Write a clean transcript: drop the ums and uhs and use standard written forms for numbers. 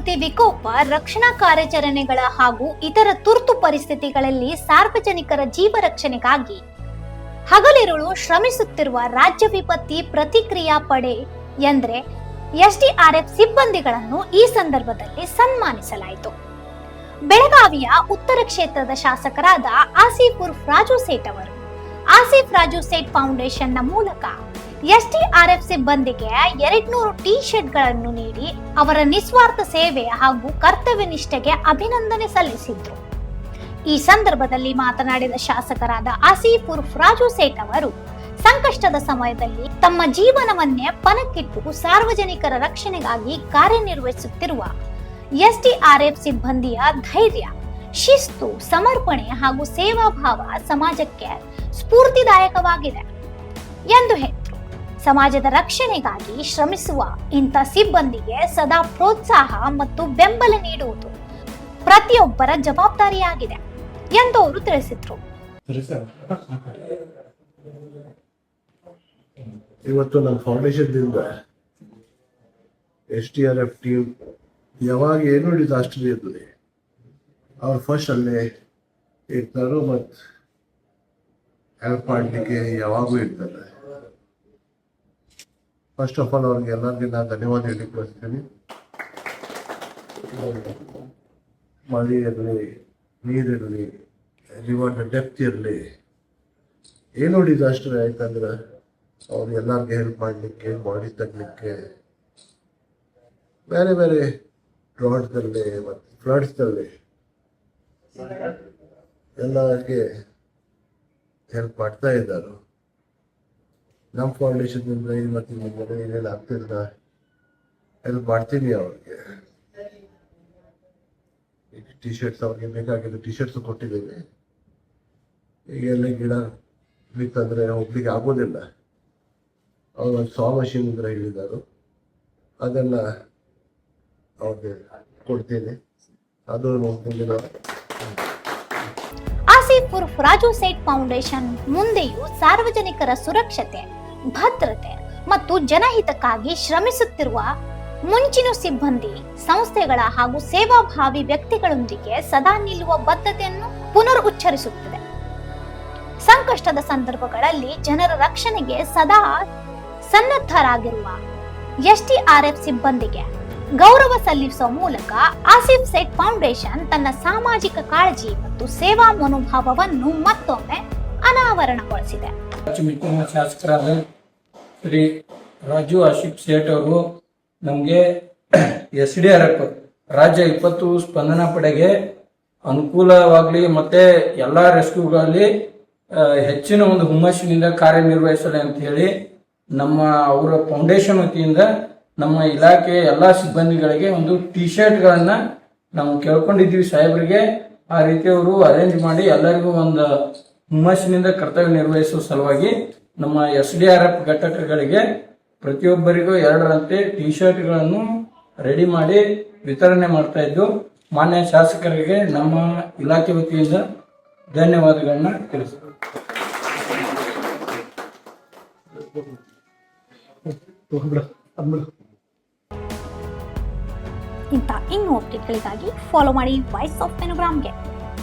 ವಿಪತ್ತಿ, ವಿಕೋಪ, ರಕ್ಷಣಾ ಕಾರ್ಯಾಚರಣೆಗಳ ಹಾಗೂ ಇತರ ತುರ್ತು ಪರಿಸ್ಥಿತಿಗಳಲ್ಲಿ ಸಾರ್ವಜನಿಕರ ಜೀವ ರಕ್ಷಣೆಗಾಗಿ ಹಗಲಿರುಳು ಶ್ರಮಿಸುತ್ತಿರುವ ರಾಜ್ಯ ವಿಪತ್ತಿ ಪ್ರತಿಕ್ರಿಯಾ ಪಡೆ ಎಂದರೆ ಎಸ್ಡಿಆರ್ಎಫ್ ಸಿಬ್ಬಂದಿಗಳನ್ನು ಈ ಸಂದರ್ಭದಲ್ಲಿ ಸನ್ಮಾನಿಸಲಾಯಿತು. ಬೆಳಗಾವಿಯ ಉತ್ತರ ಕ್ಷೇತ್ರದ ಶಾಸಕರಾದ ಆಸಿಫ್ ಉರ್ಫ್ ರಾಜು ಸೇಠ್ ಅವರು ಆಸಿಫ್ ರಾಜು ಸೇಠ್ ಫೌಂಡೇಶನ್ನ ಮೂಲಕ ಎಸ್ಡಿಆರ್ಎಫ್ ಸಿಬ್ಬಂದಿಗೆ 200 ಟಿ ಶರ್ಟ್ಗಳನ್ನು ನೀಡಿ ಅವರ ನಿಸ್ವಾರ್ಥ ಸೇವೆ ಹಾಗೂ ಕರ್ತವ್ಯ ನಿಷ್ಠೆಗೆ ಅಭಿನಂದನೆ ಸಲ್ಲಿಸಿದ್ರು. ಈ ಸಂದರ್ಭದಲ್ಲಿ ಮಾತನಾಡಿದ ಶಾಸಕರಾದ ಆಸಿಫ್ ಉರ್ಫ್ ರಾಜು ಸೇಠ್ ಅವರು ಸಂಕಷ್ಟದ ಸಮಯದಲ್ಲಿ ತಮ್ಮ ಜೀವನವನ್ನೇ ಪಣಕ್ಕಿಟ್ಟು ಸಾರ್ವಜನಿಕರ ರಕ್ಷಣೆಗಾಗಿ ಕಾರ್ಯನಿರ್ವಹಿಸುತ್ತಿರುವ ಎಸ್ಡಿಆರ್ಎಫ್ ಸಿಬ್ಬಂದಿಯ ಧೈರ್ಯ, ಶಿಸ್ತು, ಸಮರ್ಪಣೆ ಹಾಗೂ ಸೇವಾಭಾವ ಸಮಾಜಕ್ಕೆ ಸ್ಫೂರ್ತಿದಾಯಕವಾಗಿದೆ ಎಂದು ಹೇಳಿದರು. ಸಮಾಜದ ರಕ್ಷಣೆಗಾಗಿ ಶ್ರಮಿಸುವ ಇಂಥ ಸಿಬ್ಬಂದಿಗೆ ಸದಾ ಪ್ರೋತ್ಸಾಹ ಮತ್ತು ಬೆಂಬಲ ನೀಡುವುದು ಪ್ರತಿಯೊಬ್ಬರ ಜವಾಬ್ದಾರಿಯಾಗಿದೆ ಎಂದು ಅವರು ತಿಳಿಸಿದರು. ಇವತ್ತು ನಮ್ಮ ಫೌಂಡೇಶನ್ದಿಂದ ಎಸ್ಡಿಆರ್ಎಫ್ ಟೀಮ್ ಯಾವಾಗ ಏನೋ ಡಿಸಾಸ್ಟರ್ ಇರ್ತದೆ ಅವ್ರು ಫಸ್ಟ್ ಅಲ್ಲೇ ಇರ್ತಾರೋ ಮತ್ತು ಹೆಲ್ಪ್ ಮಾಡಲಿಕ್ಕೆ ಯಾವಾಗೂ ಇರ್ತಾರೆ. ಫಸ್ಟ್ ಆಫ್ ಆಲ್ ಅವ್ರಿಗೆ ಎಲ್ಲರಿಗೆ ನಾನು ಧನ್ಯವಾದ ಹೇಳಲಿಕ್ಕೆ ಬಯಸ್ತೀನಿ. ಮಳೆ ಇರಲಿ, ನೀರಿರಲಿ, ರಿವರ್ ಡೆಪ್ತ್ ಇರಲಿ, ಏನೋ ಡಿಸಾಸ್ಟರ್ ಆಯ್ತಂದ್ರೆ ಅವ್ರು ಎಲ್ಲರಿಗೆ ಹೆಲ್ಪ್ ಮಾಡಲಿಕ್ಕೆ, ಬಾಡಿ ತೆಗಲಿಕ್ಕೆ, ಬೇರೆ ಬೇರೆ ಡ್ರಾಟ್ಸಲ್ಲಿ ಮತ್ತು ಫ್ಲಡ್ಸ್ದಲ್ಲಿ ಎಲ್ಲರಿಗೆ ಹೆಲ್ಪ್ ಮಾಡ್ತಾ ಇದ್ದಾರೆ. ನಮ್ಮ ಫೌಂಡೇಶನ್ನಿಂದ ಇವತ್ತು ಏನೇನು ಆಗ್ತಿಲ್ಲ ಹೆಲ್ಪ್ ಮಾಡ್ತೀನಿ ಅವ್ರಿಗೆ. ಈಗ ಟಿ ಶರ್ಟ್ಸ್ ಅವ್ರಿಗೆ ಬೇಕಾಗಿದ್ದು ಟಿ ಶರ್ಟ್ಸ್ ಕೊಟ್ಟಿದ್ದೀವಿ. ಈಗೆಲ್ಲ ಗಿಡ ಬಿತ್ತಂದರೆ ಹೋಗ್ಲಿಕ್ಕೆ ಆಗೋದಿಲ್ಲ. ಅವ್ರು ಒಂದು ಸಾ ಮಷೀನ್ ಇದ್ರೆ ಹೇಳಿದ್ದಾರೆ, ಅದನ್ನು ಅವ್ರಿಗೆ ಕೊಡ್ತೀನಿ. ಅದು ಮುಂದಿನ ಆಸಿಫ್ ಉರ್ಫ್ ರಾಜು ಸೇಠ್ ಫೌಂಡೇಶನ್ ಮುಂದೆಯೂ ಸಾರ್ವಜನಿಕರ ಸುರಕ್ಷತೆ, ಭದ್ರತೆ ಮತ್ತು ಜನಹಿತಕ್ಕಾಗಿ ಶ್ರಮಿಸುತ್ತಿರುವ ಮುಂಚಿನ ಸಿಬ್ಬಂದಿ, ಸಂಸ್ಥೆಗಳ ಹಾಗೂ ಸೇವಾಭಾವಿ ವ್ಯಕ್ತಿಗಳೊಂದಿಗೆ ಸದಾ ನಿಲ್ಲುವ ಬದ್ಧತೆಯನ್ನು ಪುನರ್ ಉಚ್ಚರಿಸುತ್ತದೆ. ಸಂಕಷ್ಟದ ಸಂದರ್ಭಗಳಲ್ಲಿ ಜನರ ರಕ್ಷಣೆಗೆ ಸದಾ ಸನ್ನದ್ಧರಾಗಿರುವ ಎಸ್ಡಿಆರ್ಎಫ್ ಸಿಬ್ಬಂದಿಗೆ ಗೌರವ ಸಲ್ಲಿಸುವ ಮೂಲಕ ಆಸಿಫ್ ಸೇಠ್ ಫೌಂಡೇಶನ್ ತನ್ನ ಸಾಮಾಜಿಕ ಕಾಳಜಿ ಮತ್ತು ಸೇವಾ ಮನೋಭಾವವನ್ನು ಮತ್ತೊಮ್ಮೆ ಅನಾವರಣಗೊಳಿಸಿದೆ. ಶಾಸಕರಾದ ಶ್ರೀ ರಾಜು ಆಸಿಫ್ ಸೇಠ್ ಅವರು ನಮಗೆ ಎಸ್ಡಿಆರ್ಎಫ್ ರಾಜ್ಯ ವಿಪತ್ತು ಸ್ಪಂದನಾ ಪಡೆಗೆ ಅನುಕೂಲವಾಗಲಿ ಮತ್ತೆ ಎಲ್ಲಾ ರೆಸ್ಕ್ಯೂಗಳಲ್ಲಿ ಹೆಚ್ಚಿನ ಒಂದು ಹುಮ್ಮಸ್ಸಿನಿಂದ ಕಾರ್ಯನಿರ್ವಹಿಸಲಿ ಅಂತ ಹೇಳಿ ನಮ್ಮ ಅವರ ಫೌಂಡೇಶನ್ ವತಿಯಿಂದ ನಮ್ಮ ಇಲಾಖೆಯ ಎಲ್ಲಾ ಸಿಬ್ಬಂದಿಗಳಿಗೆ ಒಂದು ಟಿ ಶರ್ಟ್ಗಳನ್ನ ನಾವು ಕೇಳ್ಕೊಂಡಿದ್ವಿ ಸಾಹೇಬರಿಗೆ. ಆ ರೀತಿ ಅವರು ಅರೇಂಜ್ ಮಾಡಿ ಎಲ್ಲರಿಗೂ ಒಂದು ಹುಮ್ಮಸ್ಸಿನಿಂದ ಕರ್ತವ್ಯ ನಿರ್ವಹಿಸುವ ಸಲುವಾಗಿ ನಮ್ಮ ಎಸ್ಡಿಆರ್ಎಫ್ ಘಟಕಗಳಿಗೆ ಪ್ರತಿಯೊಬ್ಬರಿಗೂ 2ರಂತೆ ಟಿ ಶರ್ಟ್ಗಳನ್ನು ರೆಡಿ ಮಾಡಿ ವಿತರಣೆ ಮಾಡ್ತಾ ಇದ್ದು ಮಾನ್ಯ ಶಾಸಕರಿಗೆ ನಮ್ಮ ಇಲಾಖೆ ವತಿಯಿಂದ ಧನ್ಯವಾದಗಳನ್ನ ತಿಳಿಸ್ತೀವಿ. ಇಂಥ ಇನ್ನೂ ಅಪ್ಡೇಟ್ಗಳಿಗಾಗಿ ಫಾಲೋ ಮಾಡಿ ವಾಯ್ಸ್ ಆಫ್ ಪೆನುಗ್ರಾಮ್ಗೆ.